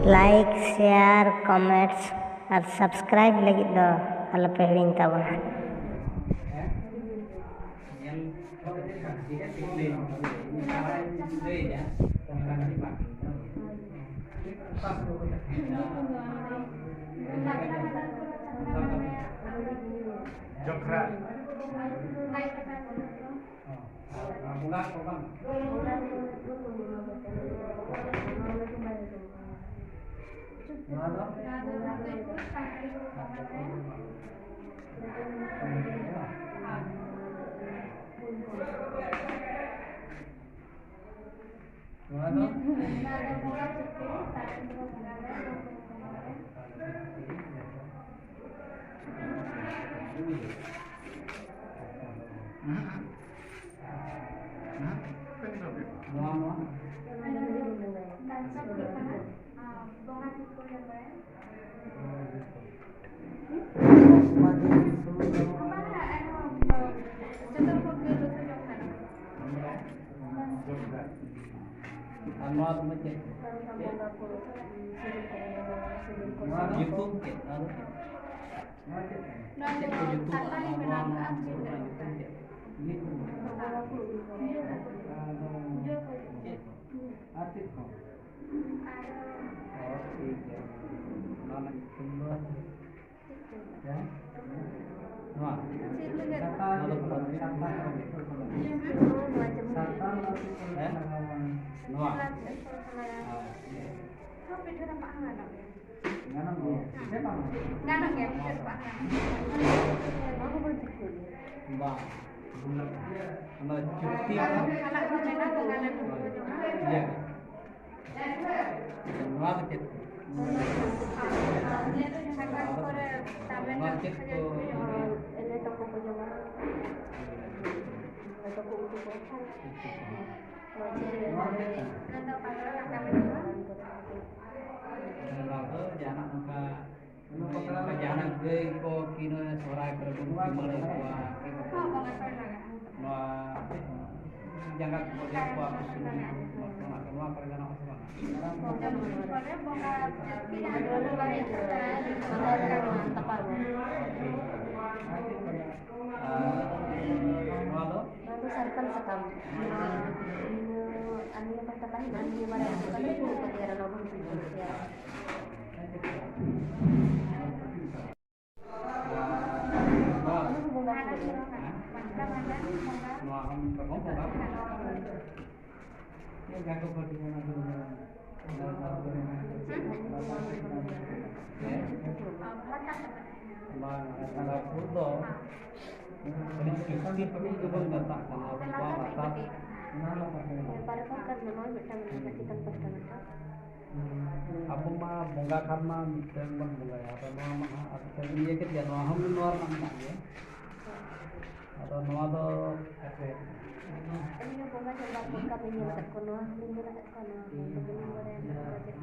Like share comments और subscribe लगी दो अलपे हिड़िंग ताबोना। Abu mah bunga karma miten bang bunga ya atau noa mah atau iya ket ya noa ham noa nang ya atau noa do apa ini bunga coba buka pinjam kat kono pinjam kat kono begini boleh project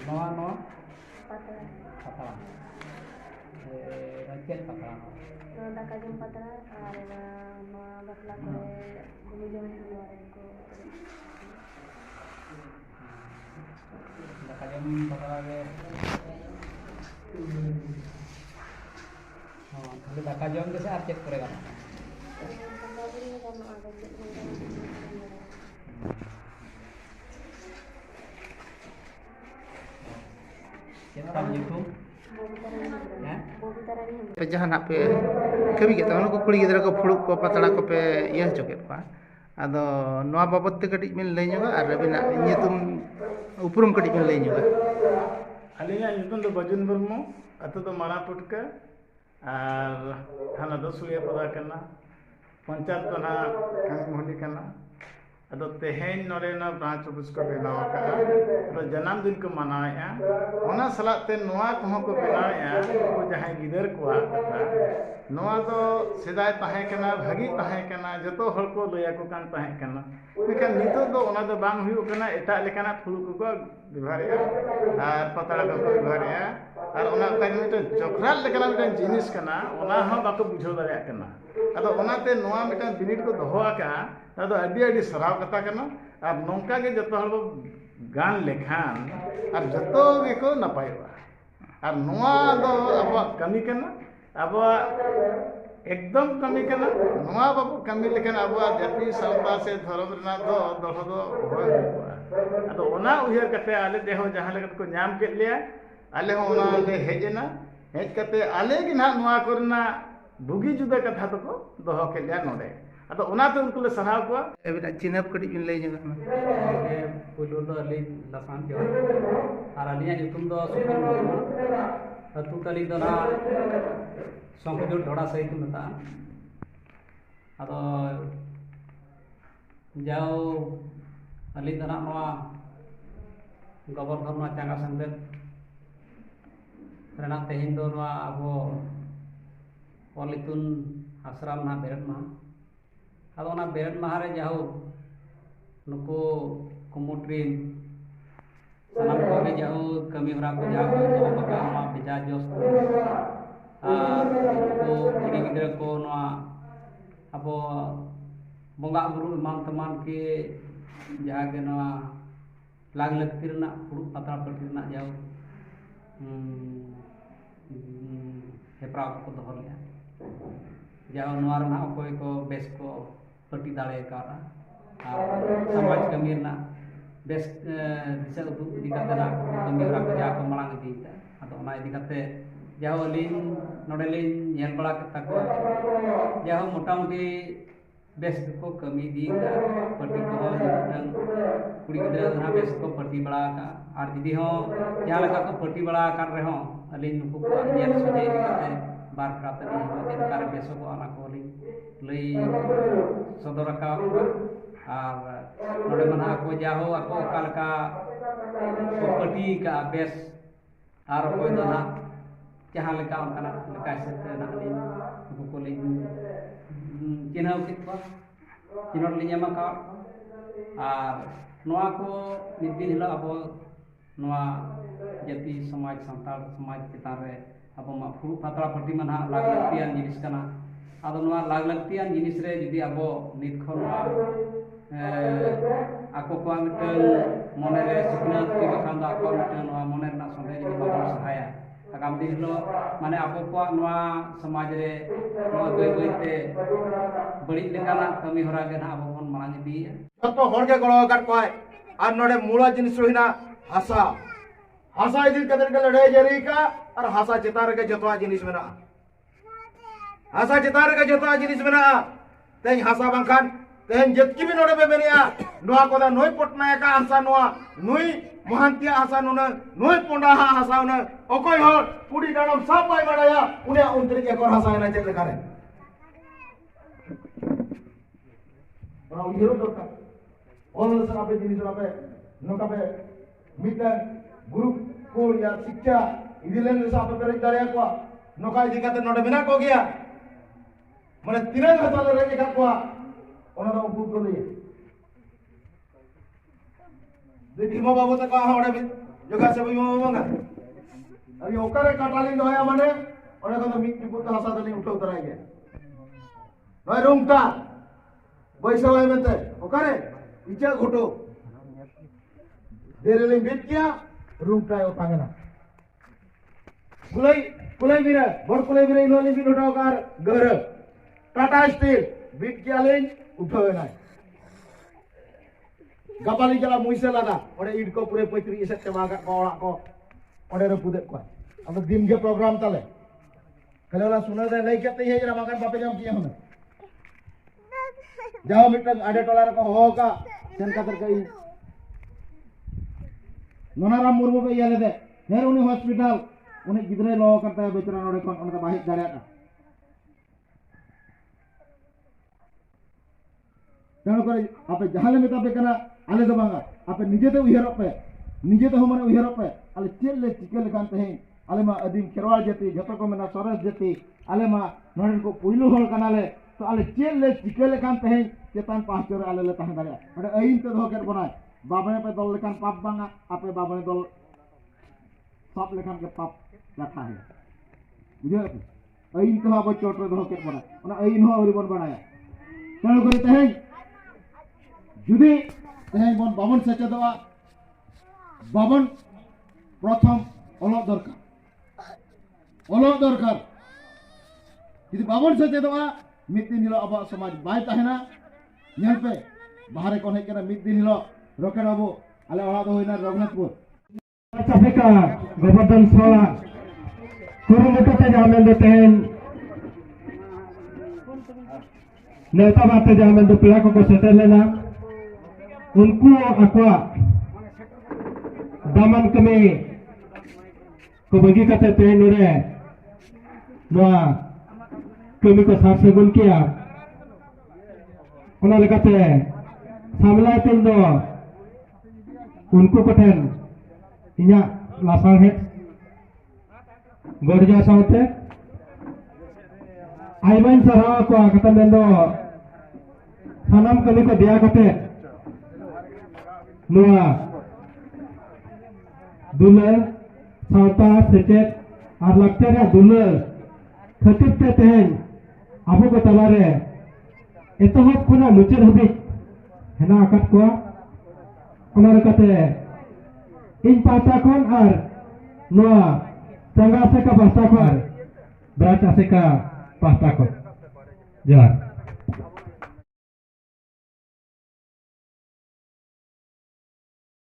noa noa patah rakyat patah no dak kajum patah ada no bakla ko bumi jom no ko dak kajum patah ge oh dak kajum ge sa cek kore kan पे जहां पे कभी के तवन को कुड़ी गिदरा को फुड़ुक को पतड़ा को पे यह जोके पा आदो नोआ बाबत ते कटी मिन लई जोगा आर बिना ᱧᱩᱛᱩᱢ उपरुम कटी मिन लई जोगा अलिया ᱧᱩᱛᱩᱢ दो बजुन मुर्मू अतो दो मारा पुटका आर थाना दो सुलिया पदा कना पंचायत तो ना कामी मोहली कना ᱟᱫᱚ ᱛᱮᱦᱮᱧ ᱱᱚᱰᱮᱱᱟᱜ ᱵᱨᱟᱧᱪ ᱚᱯᱷᱤᱥ ᱠᱚ ᱵᱮᱱᱟᱣ ᱟᱠᱟᱫᱼᱟ ᱟᱫᱚ ᱡᱟᱱᱟᱢ ᱫᱤᱱ ᱠᱚ ᱢᱟᱱᱟᱣᱮᱫᱼᱟ ᱚᱱᱟ ᱥᱟᱞᱟᱜ ᱛᱮ ᱱᱚᱣᱟ ᱠᱚᱦᱚᱸ ᱠᱚ ᱵᱮᱱᱟᱣᱮᱫᱼᱟ ᱩᱱᱠᱩ ᱡᱟᱦᱟᱸᱭ ᱜᱤᱫᱟᱹᱨ ᱠᱚᱣᱟᱜ ᱠᱟᱛᱷᱟ ᱱᱚᱣᱟ ᱫᱚ ᱥᱮᱫᱟᱭ ᱛᱟᱦᱮᱸ ᱠᱟᱱᱟ ᱵᱷᱟᱹᱜᱤ ᱛᱟᱦᱮᱸ ᱠᱟᱱᱟ ᱡᱚᱛᱚ ᱦᱚᱲ ᱠᱚ ᱞᱟᱹᱭᱟᱠᱚ kan ᱛᱟᱦᱮᱸ ᱠᱟᱱᱟ ᱢᱮᱱᱠᱷᱟᱱ ᱱᱤᱛᱚᱜ ᱫᱚ ᱚᱱᱟ ᱫᱚ ᱵᱟᱝ ᱦᱩᱭᱩᱜ ᱠᱟᱱᱟ ᱮᱴᱟᱜ ᱞᱮᱠᱟᱱᱟᱜ ᱯᱷᱩᱲᱩᱜ ᱠᱚᱠᱚ ᱵᱮᱵᱚᱦᱟᱨᱮᱫᱼᱟ ᱟᱨ ᱯᱟᱛᱲᱟ ᱠᱚᱠᱚ ᱵᱮᱵᱚᱦᱟᱨᱮᱫᱼᱟ ᱟᱨ ᱚᱱᱟ ᱢᱤᱫᱴᱟᱝ ᱡᱚᱠᱷᱨᱟᱞ ᱞᱮᱠᱟᱱᱟᱜ ᱢᱤᱫᱴᱟᱝ ᱡᱤᱱᱤᱥ ᱠᱟᱱᱟ ᱚᱱᱟ ᱦᱚᱸ ᱵᱟᱠᱚ ᱵᱩᱡᱷᱟᱹᱣ ᱫᱟᱲᱮᱭᱟᱜ ᱠᱟᱱᱟ ᱟᱫᱚ ᱚᱱᱟᱛᱮ ᱱᱚᱣᱟ ᱢᱤᱫᱴᱟᱝ ᱵᱤᱱᱤᱰ ᱠᱚ ᱫᱚᱦᱚ ᱟᱠᱟᱜᱼᱟ ᱟᱫᱚ ᱟᱹᱰᱤ ᱥᱟᱨᱦᱟᱣ ᱠᱟᱛᱷᱟ ᱠᱟᱱᱟ ᱟᱨ ᱱᱚᱝᱠᱟ ᱜᱮ ᱡᱚᱛᱚ ᱦᱚᱲ ᱵᱚ गान लेखान और जतो गेको नपायोगा और नोआ दो अब कमी करना अब एकदम कमी करना नोआ बाबू कमी लेखान अब जाति सावता से धर्म रना दो दोहो दो होय हुआ अतो ओना उहर कते आले देहो जहां लेकत को नाम के लिया आले हो ओना ले हेजना हेज कते आले कि ना नोआ करना बुगी जुदा कथा तो को दोहो के लिया नोडे अतो ओना तो उनको ले सराव को एबिना चिनप कड़ी बिन लई जगह पुलु दो अली लसान जो और अलिया जुतुम दो सुकुन मुर्मू अतु तली दो ना संखजोर ढोड़ा सही को मता अतो जाओ अली दो ना नवा गोवर्धन मा चांगा संदे रेना तेहिन दो नवा अबो ओलितुन आश्रम ना बेरत मा अब ओना बेरत माहारे जाओ नुको कुमुट्रीन सनाम को के जाओ कमी हरा को जाओ तो बका मा बिजा जोस और को कुड़ी गिदरा को नवा अब बंगा बुरु मान तमान के जहाँ के नवा लाग लगती रना पुरु पतरा पट्टी रना जाओ हेपरा को दोहर लिया जाओ नवा रना कोई को बेस को पट्टी दाड़े का समाज कमी ना बेस दिशा उदुग इदी कते ना कमी हरा को जा को मांग इदी अतो ओना इदी कते जाओ लिन नोडे लिन नेल बड़ा कता को जाओ मोटामुटी बेस को कमी दी का पट्टी को नंग कुड़ी गिदरा ना बेस को पट्टी बड़ा का और दीदी हो या लगा को पट्टी बड़ा कर रहे हो अलिन नुको को नेल सोजे इदी कते बार प्राप्त नहीं दिन कार बेसो को आना को लई सदर का और नोडे मना को जाहो ako kalka property का बेस और कोई दो ना जहां लेका उनका लेका से ना ali को ले चिन्हाव कितवा चिन्हर लिया मका और नोआ को निदिन हिला अब नोआ जाति समाज संताल समाज चितान रे अब मा फुरु पातरा पट्टी मना लाग लगतियान जिनिस कना आदो नोआ लाग लगतियान जिनिस रे जदी अब नित खन ako ko मिटन मने रे सिखनात के बखान दा को मिटन नोआ मने ना संदे जदी बाबा सहाया आगाम दिन लो माने ako को नोआ समाज रे नोआ गई गईते बड़ी लेकाना कमी होरा के ना अब बन मांग दी तो हर के गळो कर कोय और नोडे मूला जिनिस रोहिना हासा हासा इदिन कदर के लड़ाई जरी का और हासा चितार के जतवा जिनिस मेना हासा चितार के जतवा जिनिस मेना तेन हासा बांखान तेन जतकी भी नोडे पे मेनिया नोआ कोदा नोई पटनायक का हासा नोआ नोई महांतिया हासा नोना नोई पोंडा हासा न ओकोय हो कुडी डाणम सब बाय बडाया उने उनतरी के कर हासा ना चेक करे और उहिरो दोका ऑल सर आपे जिनिस आपे नोका पे मिटर ग्रुप को या शिक्षा इदिलेन से आपे पेरे दाड़िया को नोका इदी काते नोडे बिना को गया माने तिरंग हासा रे लेखा को ओना दो ग्रुप को लिए दे भीमा बाबू तक कहा ओडे जगह से भीमा बाबू ना अभी ओकरे काटालिन दोया माने ओने को मिट पुत हासा दली उठो उतराय गया नय रूमटा बैसवाय मेते ओकरे इचा घोटो देरेलिंग बिट किया रूमटा ओतांगना कुलाई बिरा बड़ कुलाई बिरा इनोली बिन उठाओ कार घर टाटा स्टील बिट किया लेन उठावे ना गपाली जला मुइसे लादा ओडे ईट को पूरे 35 सेट बागा को ओड़ा को ओडे रे पुदे को अब दिन के प्रोग्राम ताले कलेला सुना दे लई केते हे जरा मकान बापे जाम किया होना जाओ मिटन आडे टोला को हो का सेन का तर कई नोनाराम मुर्मू पे याले दे हेर उनी हॉस्पिटल उनी गिदरे लो करता है बेचारा नोडे कोन उनका बाहिर दाड़या का तेणु करे आपे जहां मेता पे कना आले दो बांगा आपे निजे ते उयहर पे निजे ते हमने उयहर पे आले चेल ले चिकल लेकान तहे आले मा अदीम खेरवाल जाति जतो को मेना सरस जाति आले मा नोडन को पुइलु होल कनाले तो आले चेल ले चिकल लेकान तहे चेतान पाहचोर आले ले तहन दाया अडे अइन ते दो केर बनाय बाबने पे दल लेकान पाप बांगा आपे बाबने दल पाप लेकान के पाप रखा है बुझे अइन तो अब चोट दो केर बनाय ओना अइन हो अवरी बन बनाया तेणु करे तहे जुदी तहे बन बाबन सेचेदवा बाबन प्रथम अलग दरकार यदि बाबन सेचेदवा मिद दिन हिलो अब समाज बाय तहना नेल पे बाहर कोन हेकना मिद दिन हिलो रकेट बाबू आले ओड़ा दो होइना रघुनाथपुर चाफेका गोवर्धन सोला कुरुमुटुते जामेन तेन नेता बाते जामेन दो पेड़ा को सेटेल लेना उनको अक्वा दामन कमी को बगी कते तेन नुरे नोआ कमी को साफ सगुन किया उना लेकाते सामलाय तेन दो उनको कठेन इन्या लासार है गोरजा साउते आइवन सराव को कते मेन दो सानाम कमी को दिया कते नोआ दुलर साउता सेचेत और लगते रे दुलर खतिब ते तेन आबो को तलारे एतहब खुना मुचर हबी हेना आकत को ओना लेकाते इन पाता कौन और नोआ चंगा से का पास्ता को और ब्राचा से का पास्ता को जोहार